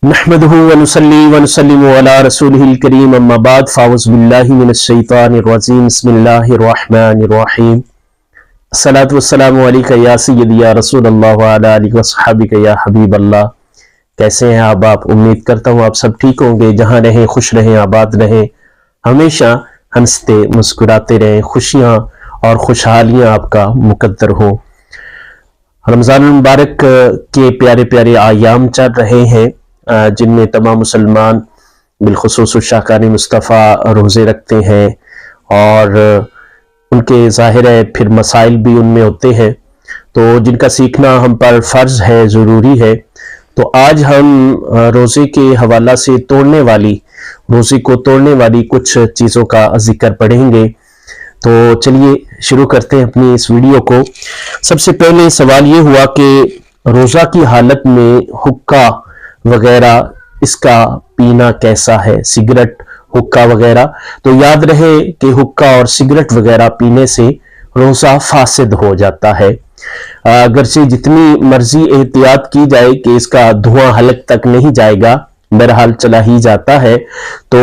نحمده ونصلي ونسلم على رسوله الكريم اما بعد فاعوذ بالله من الشیطان الرجیم بسم اللہ الرحمن الرحیم الصلاۃ والسلام علیک یا سیدی یا رسول اللہ وعلی آلہ وصحبہ یا حبیب اللہ۔ کیسے ہیں آپ؟ امید کرتا ہوں آپ سب ٹھیک ہوں گے، جہاں رہیں خوش رہیں، آباد رہیں، ہمیشہ ہنستے مسکراتے رہیں، خوشیاں اور خوشحالیاں آپ کا مقدر ہو۔ رمضان المبارک کے پیارے پیارے ایام چل رہے ہیں جن میں تمام مسلمان بالخصوص شاہکار مصطفیٰ روزے رکھتے ہیں اور ان کے ظاہر ہے پھر مسائل بھی ان میں ہوتے ہیں، تو جن کا سیکھنا ہم پر فرض ہے، ضروری ہے۔ تو آج ہم روزے کے حوالہ سے روزے کو توڑنے والی کچھ چیزوں کا ذکر پڑھیں گے۔ تو چلیے شروع کرتے ہیں اپنی اس ویڈیو کو۔ سب سے پہلے سوال یہ ہوا کہ روزہ کی حالت میں حقہ وغیرہ اس کا پینا کیسا ہے، سگریٹ حقہ وغیرہ؟ تو یاد رہے کہ حقہ اور سگریٹ وغیرہ پینے سے روزہ فاسد ہو جاتا ہے، اگرچہ جتنی مرضی احتیاط کی جائے کہ اس کا دھواں حلق تک نہیں جائے گا، بہرحال چلا ہی جاتا ہے، تو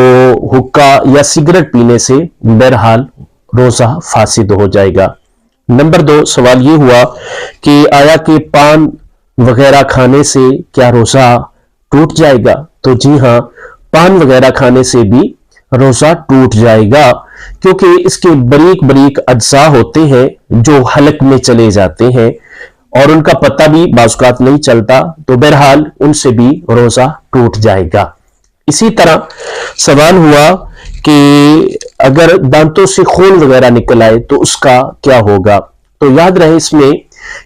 حقہ یا سگریٹ پینے سے بہرحال روزہ فاسد ہو جائے گا۔ نمبر 2 سوال یہ ہوا کہ آیا کہ پان وغیرہ کھانے سے کیا روزہ ٹوٹ جائے گا؟ تو جی ہاں، پان وغیرہ کھانے سے بھی روزہ ٹوٹ جائے گا، کیونکہ اس کے باریک باریک اجزاء ہوتے ہیں جو حلق میں چلے جاتے ہیں اور ان کا پتہ بھی بعض اوقات نہیں چلتا، تو بہرحال ان سے بھی روزہ ٹوٹ جائے گا۔ اسی طرح سوال ہوا کہ اگر دانتوں سے خون وغیرہ نکل آئے تو اس کا کیا ہوگا؟ تو یاد رہے اس میں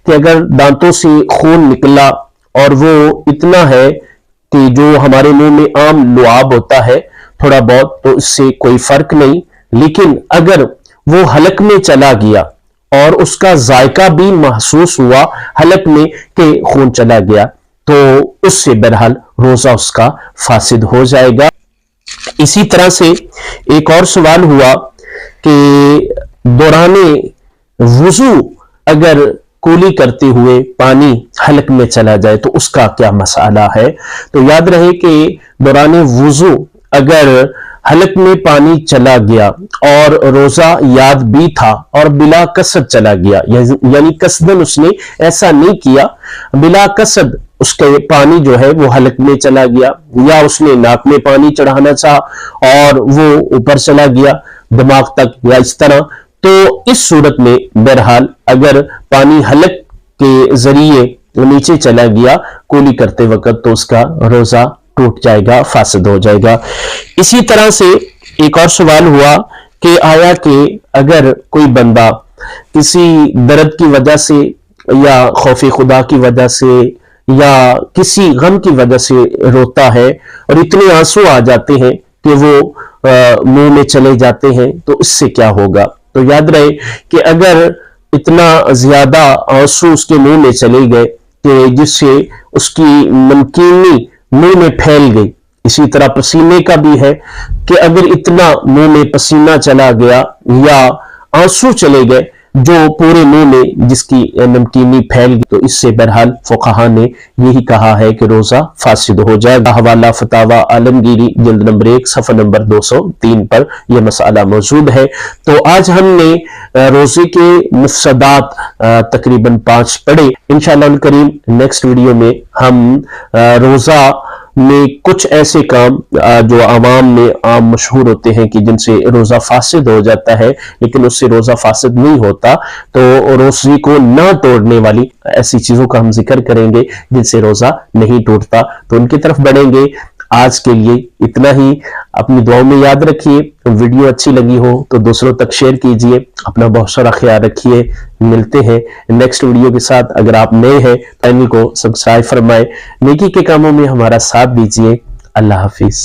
کہ اگر دانتوں سے خون نکلا اور وہ اتنا ہے کہ جو ہمارے منہ میں عام لعاب ہوتا ہے تھوڑا بہت، تو اس سے کوئی فرق نہیں، لیکن اگر وہ حلق میں چلا گیا اور اس کا ذائقہ بھی محسوس ہوا حلق میں کہ خون چلا گیا، تو اس سے بہرحال روزہ اس کا فاسد ہو جائے گا۔ اسی طرح سے ایک اور سوال ہوا کہ دوران وضو اگر کولی کرتے ہوئے پانی حلق میں چلا جائے تو اس کا کیا مسئلہ ہے؟ تو یاد رہے کہ دوران وضو اگر حلق میں پانی چلا گیا اور روزہ یاد بھی تھا اور بلا قصد چلا گیا، یعنی قصدن اس نے ایسا نہیں کیا، بلا قصد اس کے پانی جو ہے وہ حلق میں چلا گیا، یا اس نے ناک میں پانی چڑھانا چاہا اور وہ اوپر چلا گیا دماغ تک یا اس طرح، تو اس صورت میں بہرحال اگر پانی حلق کے ذریعے نیچے چلا گیا کولی کرتے وقت تو اس کا روزہ ٹوٹ جائے گا، فاسد ہو جائے گا۔ اسی طرح سے ایک اور سوال ہوا کہ آیا کہ اگر کوئی بندہ کسی درد کی وجہ سے یا خوف خدا کی وجہ سے یا کسی غم کی وجہ سے روتا ہے اور اتنے آنسو آ جاتے ہیں کہ وہ منہ میں چلے جاتے ہیں، تو اس سے کیا ہوگا؟ تو یاد رہے کہ اگر اتنا زیادہ آنسو اس کے منہ میں چلے گئے کہ جس سے اس کی نمکینی منہ میں پھیل گئی، اسی طرح پسینے کا بھی ہے کہ اگر اتنا منہ میں پسینہ چلا گیا یا آنسو چلے گئے جو پورے منہ میں جس کی نمکینی پھیل گئی، تو اس سے بہرحال فقہا نے یہی کہا ہے کہ روزہ فاسد ہو جائے گا۔ حوالہ فتاوی عالمگیری جلد نمبر 1 صفحہ نمبر 203 پر یہ مسئلہ موجود ہے۔ تو آج ہم نے روزے کے مفسدات تقریباً 5 پڑھے۔ انشاءاللہ الکریم نیکسٹ ویڈیو میں ہم روزہ میں کچھ ایسے کام جو عوام میں عام مشہور ہوتے ہیں کہ جن سے روزہ فاسد ہو جاتا ہے لیکن اس سے روزہ فاسد نہیں ہوتا، تو روزے کو نہ توڑنے والی ایسی چیزوں کا ہم ذکر کریں گے جن سے روزہ نہیں ٹوٹتا، تو ان کی طرف بڑھیں گے۔ آج کے لیے اتنا ہی، اپنی دعاؤں میں یاد رکھیے، ویڈیو اچھی لگی ہو تو دوسروں تک شیئر کیجئے، اپنا بہت سارا خیال رکھیے۔ ملتے ہیں نیکسٹ ویڈیو کے ساتھ۔ اگر آپ نئے ہیں چینل کو سبسکرائب فرمائیں، نیکی کے کاموں میں ہمارا ساتھ دیجئے۔ اللہ حافظ۔